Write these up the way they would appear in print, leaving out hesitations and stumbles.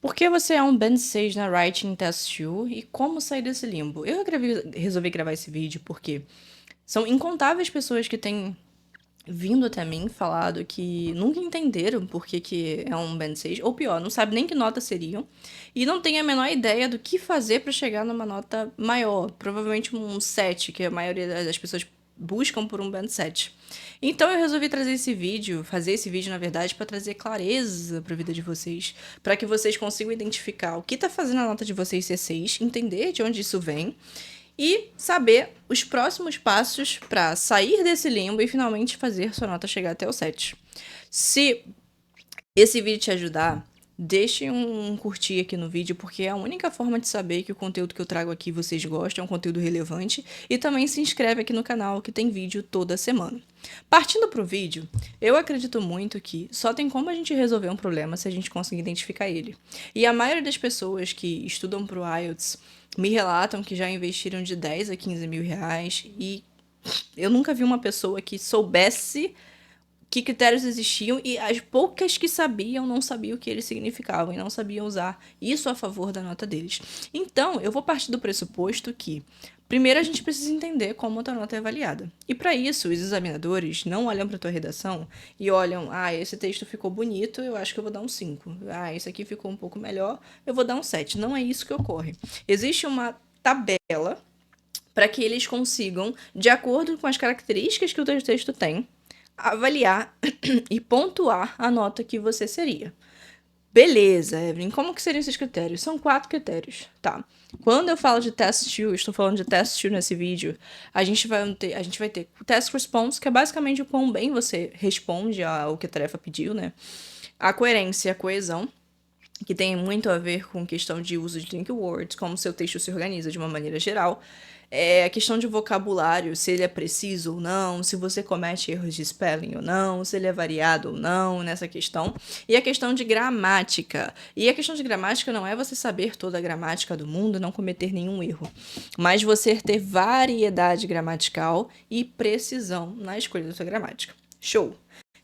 Por que você é um Band 6 na Writing Test 2 e como sair desse limbo? Resolvi gravar esse vídeo porque são incontáveis pessoas que têm vindo até mim falado que nunca entenderam por que é um Band 6, ou pior, não sabe nem que nota seriam, e não tem a menor ideia do que fazer para chegar numa nota maior, provavelmente um 7, que a maioria das pessoas buscam por um Band 7. Então eu resolvi fazer esse vídeo na verdade, para trazer clareza para a vida de vocês, para que vocês consigam identificar o que tá fazendo a nota de vocês ser 6, entender de onde isso vem e saber os próximos passos para sair desse limbo e finalmente fazer sua nota chegar até o 7. Se esse vídeo te ajudar, deixe um curtir aqui no vídeo, porque é a única forma de saber que o conteúdo que eu trago aqui vocês gostam, é um conteúdo relevante, e também se inscreve aqui no canal que tem vídeo toda semana. Partindo pro vídeo, eu acredito muito que só tem como a gente resolver um problema se a gente conseguir identificar ele. E a maioria das pessoas que estudam pro IELTS me relatam que já investiram de 10 a 15 mil reais e eu nunca vi uma pessoa que soubesse que critérios existiam e as poucas que sabiam não sabiam o que eles significavam e não sabiam usar isso a favor da nota deles. Então, eu vou partir do pressuposto que primeiro a gente precisa entender como a tua nota é avaliada. E para isso, os examinadores não olham para tua redação e olham, esse texto ficou bonito, eu acho que eu vou dar um 5. Esse aqui ficou um pouco melhor, eu vou dar um 7. Não é isso que ocorre. Existe uma tabela para que eles consigam, de acordo com as características que o teu texto tem, avaliar e pontuar a nota que você seria. Beleza, Evelyn, como que seriam esses critérios? São 4 critérios, tá? Quando eu falo de Test 2, estou falando de Test 2 nesse vídeo, a gente vai ter Task Response, que é basicamente o quão bem você responde ao que a tarefa pediu, né? A coerência e a coesão, que tem muito a ver com questão de uso de link words, como seu texto se organiza de uma maneira geral. A questão de vocabulário, se ele é preciso ou não, se você comete erros de spelling ou não, se ele é variado ou não nessa questão. E a questão de gramática. E a questão de gramática não é você saber toda a gramática do mundo, não cometer nenhum erro, mas você ter variedade gramatical e precisão na escolha da sua gramática. Show!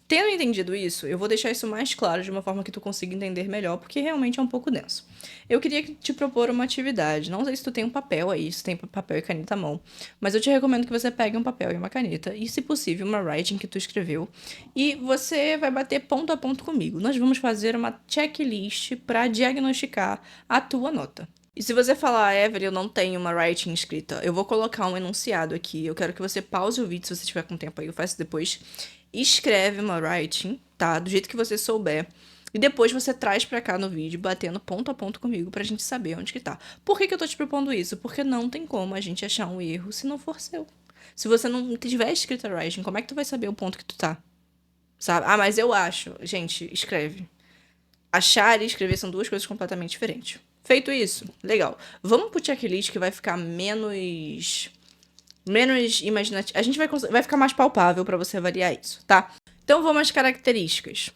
Tendo entendido isso, eu vou deixar isso mais claro de uma forma que tu consiga entender melhor, porque realmente é um pouco denso. Eu queria te propor uma atividade. Não sei se tu tem um papel aí, se tem papel e caneta à mão, mas eu te recomendo que você pegue um papel e uma caneta, e se possível, uma writing que tu escreveu, e você vai bater ponto a ponto comigo. Nós vamos fazer uma checklist para diagnosticar a tua nota. E se você falar, Evelyn, eu não tenho uma writing escrita, eu vou colocar um enunciado aqui. Eu quero que você pause o vídeo se você tiver com tempo aí, eu faço depois. Escreve uma writing, tá? Do jeito que você souber. E depois você traz pra cá no vídeo, batendo ponto a ponto comigo, pra gente saber onde que tá. Por que eu tô te propondo isso? Porque não tem como a gente achar um erro se não for seu. Se você não tiver escrito a writing, como é que tu vai saber o ponto que tu tá? Sabe? Mas eu acho. Gente, escreve. Achar e escrever são duas coisas completamente diferentes. Feito isso, legal. Vamos pro checklist que vai ficar menos imaginativo. A gente vai ficar mais palpável para você avaliar isso, tá? Então vamos às características.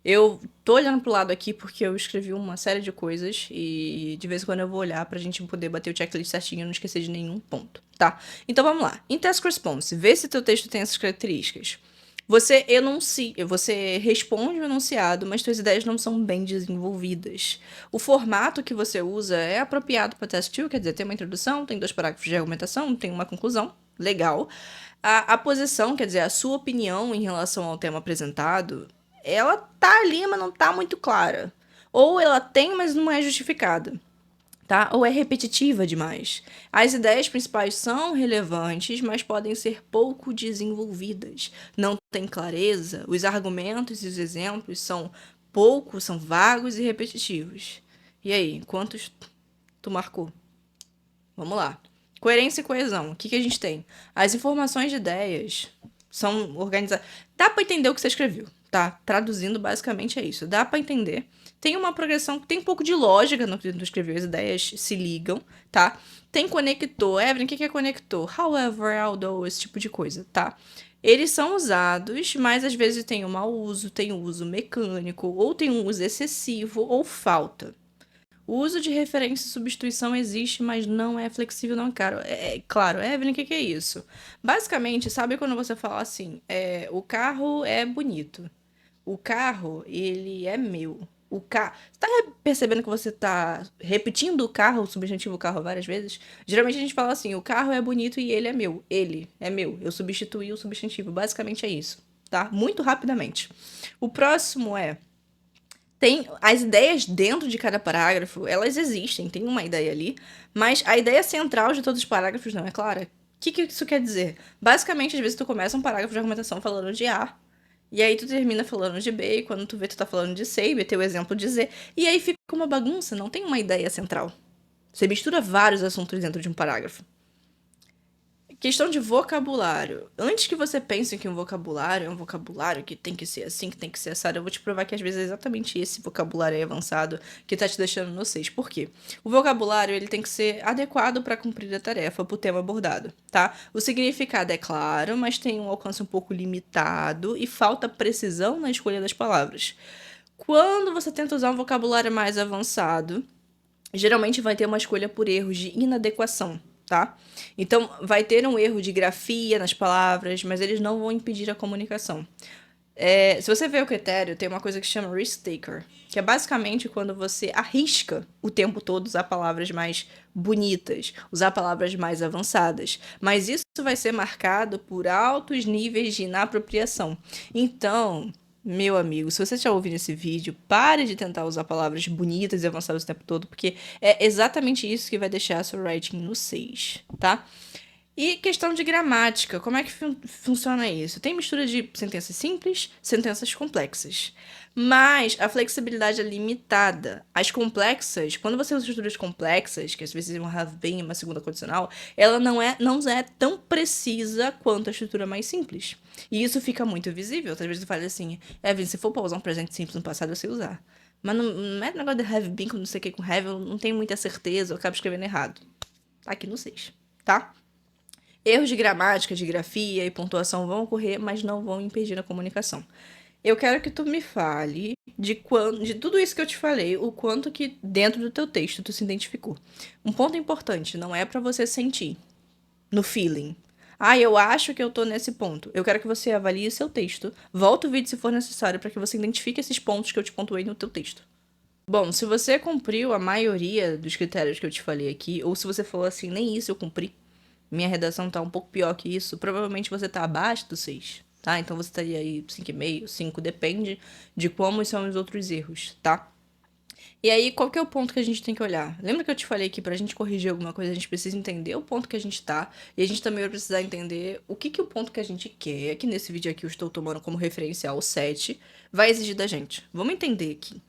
Eu tô olhando pro lado aqui porque eu escrevi uma série de coisas e de vez em quando eu vou olhar pra gente poder bater o checklist certinho e não esquecer de nenhum ponto, tá? Então vamos lá. Em Task Response, vê se teu texto tem essas características. Você responde o enunciado, mas suas ideias não são bem desenvolvidas. O formato que você usa é apropriado para Test 2, quer dizer, tem uma introdução, tem 2 parágrafos de argumentação, tem uma conclusão, legal. A posição, quer dizer, a sua opinião em relação ao tema apresentado, ela tá ali, mas não tá muito clara. Ou ela tem, mas não é justificada, tá? Ou é repetitiva demais. As ideias principais são relevantes, mas podem ser pouco desenvolvidas. Não tem clareza, os argumentos e os exemplos são poucos, são vagos e repetitivos. E aí, quantos tu marcou? Vamos lá. Coerência e coesão. O que a gente tem? As informações de ideias são organizadas. Dá para entender o que você escreveu, tá? Traduzindo, basicamente é isso. Dá para entender. Tem uma progressão, tem um pouco de lógica no que tu escreveu, as ideias se ligam, tá? Tem conector. Evelyn, o que é conector? However, although, esse tipo de coisa, tá? Eles são usados, mas às vezes tem um mau uso, tem um uso mecânico, ou tem um uso excessivo, ou falta. O uso de referência e substituição existe, mas não é flexível, não, cara. Claro, Evelyn, o que é isso? Basicamente, sabe quando você fala assim, o carro é bonito. O carro, ele é meu. O carro. Você tá percebendo que você tá repetindo o carro, o substantivo carro várias vezes? Geralmente a gente fala assim: o carro é bonito e ele é meu. Ele é meu. Eu substituí o substantivo. Basicamente é isso, tá? Muito rapidamente. O próximo é. Tem as ideias dentro de cada parágrafo, elas existem, tem uma ideia ali, mas a ideia central de todos os parágrafos não é clara. O que isso quer dizer? Basicamente, às vezes tu começa um parágrafo de argumentação falando de A, e aí tu termina falando de B, e quando tu vê tu tá falando de C, e B tem o exemplo de Z, e aí fica uma bagunça, não tem uma ideia central. Você mistura vários assuntos dentro de um parágrafo. Questão de vocabulário. Antes que você pense que um vocabulário é um vocabulário que tem que ser assim, que tem que ser assado, eu vou te provar que às vezes é exatamente esse vocabulário aí avançado que tá te deixando no 6. Por quê? O vocabulário ele tem que ser adequado para cumprir a tarefa, pro tema abordado, tá? O significado é claro, mas tem um alcance um pouco limitado e falta precisão na escolha das palavras. Quando você tenta usar um vocabulário mais avançado, geralmente vai ter uma escolha por erros de inadequação, tá? Então, vai ter um erro de grafia nas palavras, mas eles não vão impedir a comunicação. Se você vê o critério, tem uma coisa que se chama risk taker, que é basicamente quando você arrisca o tempo todo usar palavras mais bonitas, usar palavras mais avançadas. Mas isso vai ser marcado por altos níveis de inapropriação. Então, meu amigo, se você está ouvindo esse vídeo, pare de tentar usar palavras bonitas e avançadas o tempo todo, porque é exatamente isso que vai deixar seu writing no 6, tá? E questão de gramática, como é que funciona isso? Tem mistura de sentenças simples, sentenças complexas. Mas a flexibilidade é limitada. As complexas, quando você usa estruturas complexas, que às vezes é um have been, uma segunda condicional, ela não é tão precisa quanto a estrutura mais simples. E isso fica muito visível. Às vezes eu falo assim, Evelyn, se for pra usar um presente simples no passado, eu sei usar. Mas não é negócio de have been com não sei o que com have, eu não tenho muita certeza, eu acabo escrevendo errado. Tá aqui no 6, tá? Erros de gramática, de grafia e pontuação vão ocorrer, mas não vão impedir a comunicação. Eu quero que tu me fale de tudo isso que eu te falei, o quanto que dentro do teu texto tu se identificou. Um ponto importante, não é pra você sentir no feeling. Ah, eu acho que eu tô nesse ponto. Eu quero que você avalie o seu texto. Volta o vídeo se for necessário para que você identifique esses pontos que eu te pontuei no teu texto. Bom, se você cumpriu a maioria dos critérios que eu te falei aqui, ou se você falou assim, nem isso eu cumpri, minha redação tá um pouco pior que isso, provavelmente você tá abaixo do 6, tá? Então você estaria aí 5,5, 5, depende de como são os outros erros, tá? E aí, qual que é o ponto que a gente tem que olhar? Lembra que eu te falei que pra gente corrigir alguma coisa, a gente precisa entender o ponto que a gente tá, e a gente também vai precisar entender o que o ponto que a gente quer, que nesse vídeo aqui eu estou tomando como referencial o 7, vai exigir da gente. Vamos entender aqui.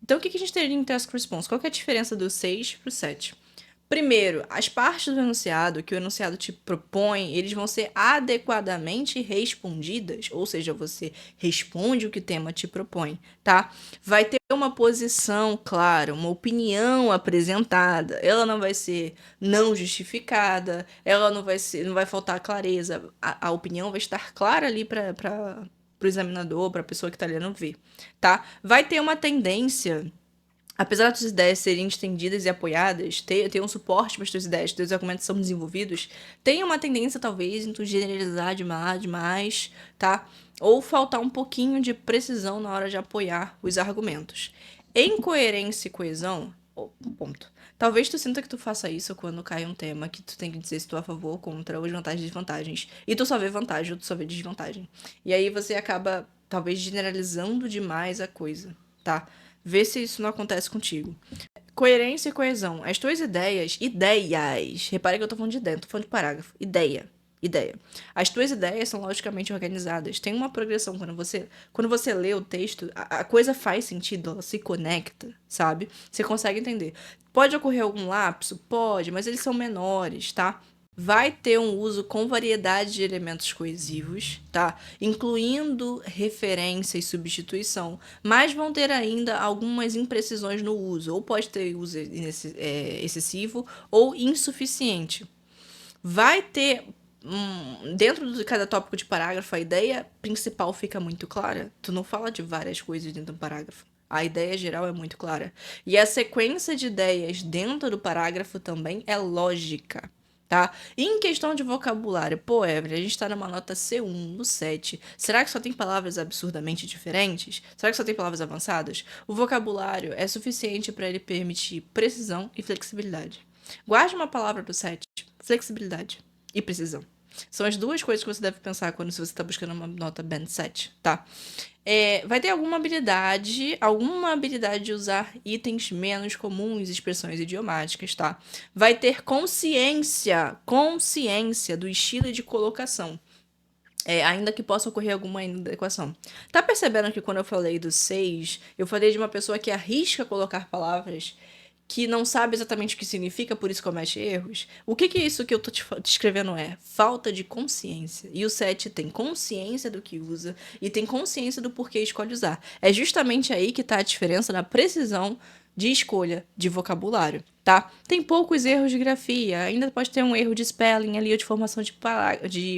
Então, o que a gente teria em task response? Qual que é a diferença do 6 pro 7? Primeiro, as partes do enunciado que o enunciado te propõe, eles vão ser adequadamente respondidas, ou seja, você responde o que o tema te propõe, tá? Vai ter uma posição clara, uma opinião apresentada, ela não vai ser não justificada, ela não vai faltar clareza, a opinião vai estar clara ali para o examinador, para a pessoa que está lendo ver, tá? Vai ter uma tendência. Apesar das suas ideias serem estendidas e apoiadas, ter um suporte para as suas ideias, teus argumentos são desenvolvidos, tem uma tendência, talvez, em tu generalizar demais, tá? Ou faltar um pouquinho de precisão na hora de apoiar os argumentos. Em coerência e coesão, ponto. Talvez tu sinta que tu faça isso quando cai um tema que tu tem que dizer se tu é a favor ou contra, as vantagens e desvantagens. E tu só vê vantagem ou tu só vê desvantagem. E aí você acaba, talvez, generalizando demais a coisa, tá? Vê se isso não acontece contigo. Coerência e coesão. As tuas ideias. Repare que eu tô falando de dentro, tô falando de parágrafo. Ideia. As tuas ideias são logicamente organizadas. Tem uma progressão. Quando você lê o texto, a coisa faz sentido, ela se conecta, sabe? Você consegue entender. Pode ocorrer algum lapso? Pode, mas eles são menores, tá? Vai ter um uso com variedade de elementos coesivos, tá? Incluindo referência e substituição, mas vão ter ainda algumas imprecisões no uso, ou pode ter uso excessivo ou insuficiente. Vai ter dentro de cada tópico de parágrafo, a ideia principal fica muito clara. Tu não fala de várias coisas dentro do parágrafo. A ideia geral é muito clara. E a sequência de ideias dentro do parágrafo também é lógica. tá? E em questão de vocabulário, pô, Evelyn, a gente tá numa nota C1 no 7. Será que só tem palavras absurdamente diferentes? Será que só tem palavras avançadas? O vocabulário é suficiente para ele permitir precisão e flexibilidade. Guarde uma palavra do 7: flexibilidade e precisão. São as duas coisas que você deve pensar quando você está buscando uma nota Band 7, tá? Vai ter alguma habilidade de usar itens menos comuns, expressões idiomáticas, tá? Vai ter consciência do estilo de colocação. Ainda que possa ocorrer alguma inadequação. Tá percebendo que quando eu falei do 6, eu falei de uma pessoa que arrisca colocar palavras que não sabe exatamente o que significa, por isso comete erros? O que é isso que eu tô te escrevendo é? Falta de consciência. E o 7 tem consciência do que usa e tem consciência do porquê escolhe usar. É justamente aí que tá a diferença na precisão de escolha de vocabulário, tá? Tem poucos erros de grafia, ainda pode ter um erro de spelling ali ou de formação de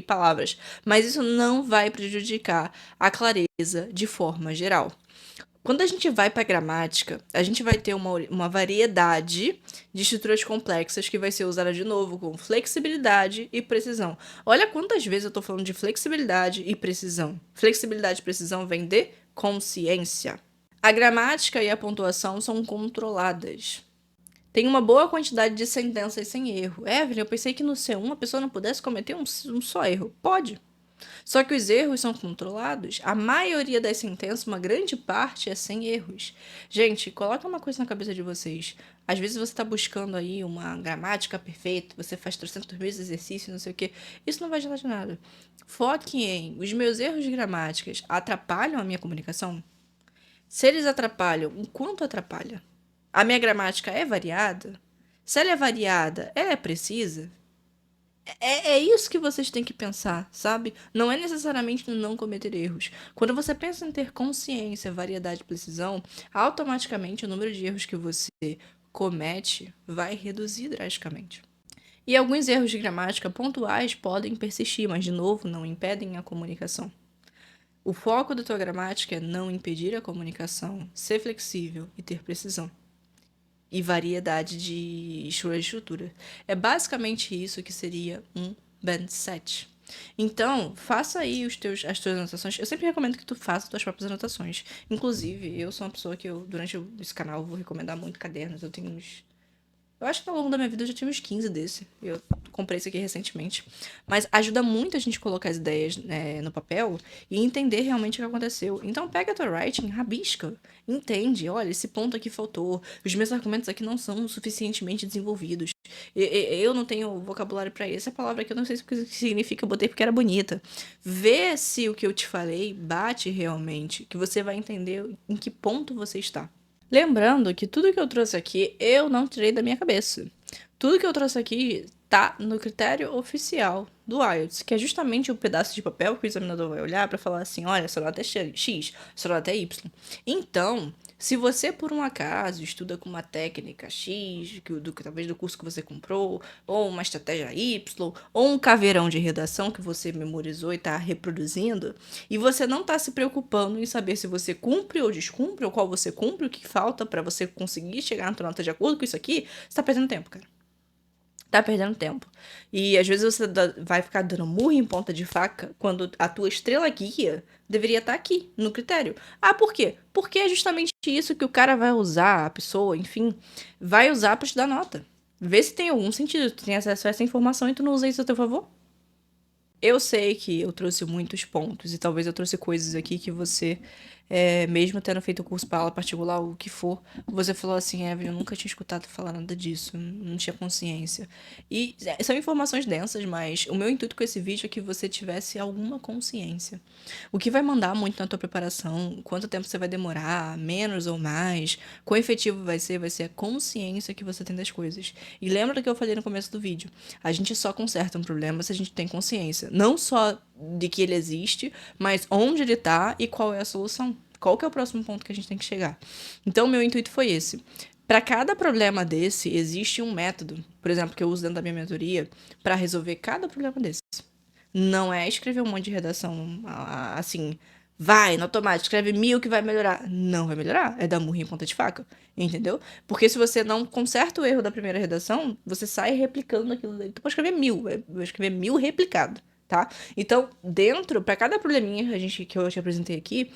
palavras, mas isso não vai prejudicar a clareza de forma geral. Quando a gente vai para gramática, a gente vai ter uma variedade de estruturas complexas que vai ser usada de novo com flexibilidade e precisão. Olha quantas vezes eu estou falando de flexibilidade e precisão. Flexibilidade e precisão vem de consciência. A gramática e a pontuação são controladas. Tem uma boa quantidade de sentenças sem erro. Evelyn, eu pensei que no C1 a pessoa não pudesse cometer um só erro. Pode. Só que os erros são controlados. A maioria das sentenças, uma grande parte, é sem erros. Gente, coloca uma coisa na cabeça de vocês. Às vezes você está buscando aí uma gramática perfeita, você faz 300 mil exercícios, não sei o quê. Isso não vai adiantar de nada. Foque em: os meus erros de gramáticas atrapalham a minha comunicação? Se eles atrapalham, o quanto atrapalha? A minha gramática é variada? Se ela é variada, ela é precisa? É isso que vocês têm que pensar, sabe? Não é necessariamente no não cometer erros. Quando você pensa em ter consciência, variedade e precisão, automaticamente o número de erros que você comete vai reduzir drasticamente. E alguns erros de gramática pontuais podem persistir, mas, de novo, não impedem a comunicação. O foco da tua gramática é não impedir a comunicação, ser flexível e ter precisão e variedade de estrutura. É basicamente isso que seria um Band 7. Então, faça aí as tuas anotações. Eu sempre recomendo que tu faça as tuas próprias anotações. Inclusive, eu sou uma pessoa que durante esse canal, vou recomendar muito cadernos. Eu tenho uns eu acho que ao longo da minha vida eu já tive uns 15 desse. Eu comprei isso aqui recentemente. Mas ajuda muito a gente colocar as ideias, né, no papel e entender realmente o que aconteceu. Então pega a tua writing, rabisca, entende. Olha, esse ponto aqui faltou. Os meus argumentos aqui não são suficientemente desenvolvidos. Eu não tenho vocabulário para essa palavra aqui, eu não sei o que significa, eu botei porque era bonita. Vê se o que eu te falei bate realmente, que você vai entender em que ponto você está. Lembrando que tudo que eu trouxe aqui eu não tirei da minha cabeça. Tudo que eu trouxe aqui tá no critério oficial do IELTS, que é justamente o pedaço de papel que o examinador vai olhar para falar assim: olha, sua nota é X, sua nota é Y. Então, se você por um acaso estuda com uma técnica X, talvez do curso que você comprou, ou uma estratégia Y, ou um caveirão de redação que você memorizou e está reproduzindo, e você não está se preocupando em saber se você cumpre ou descumpre, ou qual você cumpre, o que falta para você conseguir chegar na tua nota de acordo com isso aqui, você tá perdendo tempo, cara. Tá perdendo tempo. E às vezes você vai ficar dando murro em ponta de faca quando a tua estrela guia deveria estar aqui, no critério. Ah, por quê? Porque é justamente isso que o cara vai usar, a pessoa, enfim, vai usar pra te dar nota. Vê se tem algum sentido. Tu tem acesso a essa informação e tu não usa isso a teu favor. Eu sei que eu trouxe muitos pontos e talvez eu trouxe coisas aqui que você, mesmo tendo feito o curso para aula particular, o que for, você falou assim: Evelyn, eu nunca tinha escutado falar nada disso, não tinha consciência. E são informações densas, mas o meu intuito com esse vídeo é que você tivesse alguma consciência. O que vai mandar muito na tua preparação, quanto tempo você vai demorar, menos ou mais, quão efetivo vai ser a consciência que você tem das coisas. E lembra do que eu falei no começo do vídeo: a gente só conserta um problema se a gente tem consciência. Não só de que ele existe, mas onde ele tá e qual é a solução. Qual que é o próximo ponto que a gente tem que chegar? Então, meu intuito foi esse. Para cada problema desse, existe um método, por exemplo, que eu uso dentro da minha mentoria, para resolver cada problema desse. Não é escrever um monte de redação assim, Vai, no automático, escreve 1000 que vai melhorar. Não vai melhorar, é dar murro em ponta de faca, entendeu? Porque se você não conserta o erro da primeira redação, você sai replicando aquilo daí. Tu pode escrever 1000, vai escrever 1000 replicado, tá? Então, dentro, pra cada probleminha que eu te apresentei aqui,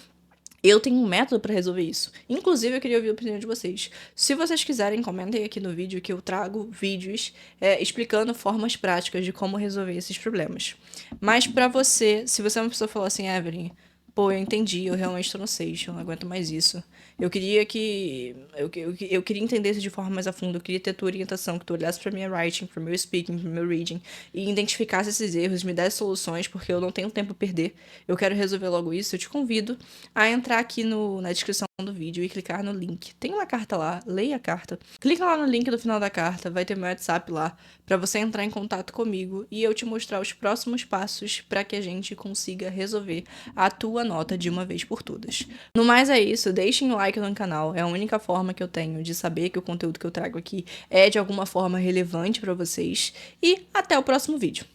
eu tenho um método pra resolver isso. Inclusive, eu queria ouvir a opinião de vocês. Se vocês quiserem, comentem aqui no vídeo que eu trago vídeos explicando formas práticas de como resolver esses problemas. Mas pra você, se você é uma pessoa que falou assim, Evelyn, pô, eu entendi, eu realmente tô no 6, eu não aguento mais isso. Eu queria que. Eu queria entender isso de forma mais a fundo. Eu queria ter a tua orientação, que tu olhasse pra minha writing, pro meu speaking, pro meu reading, e identificasse esses erros, me desse soluções, porque eu não tenho tempo a perder. Eu quero resolver logo isso. Eu te convido a entrar aqui na descrição do vídeo e clicar no link. Tem uma carta lá, leia a carta. Clica lá no link do final da carta, vai ter meu WhatsApp lá, pra você entrar em contato comigo e eu te mostrar os próximos passos pra que a gente consiga resolver a tua nota de uma vez por todas. No mais é isso, deixem o like no canal, é a única forma que eu tenho de saber que o conteúdo que eu trago aqui é de alguma forma relevante pra vocês. E até o próximo vídeo.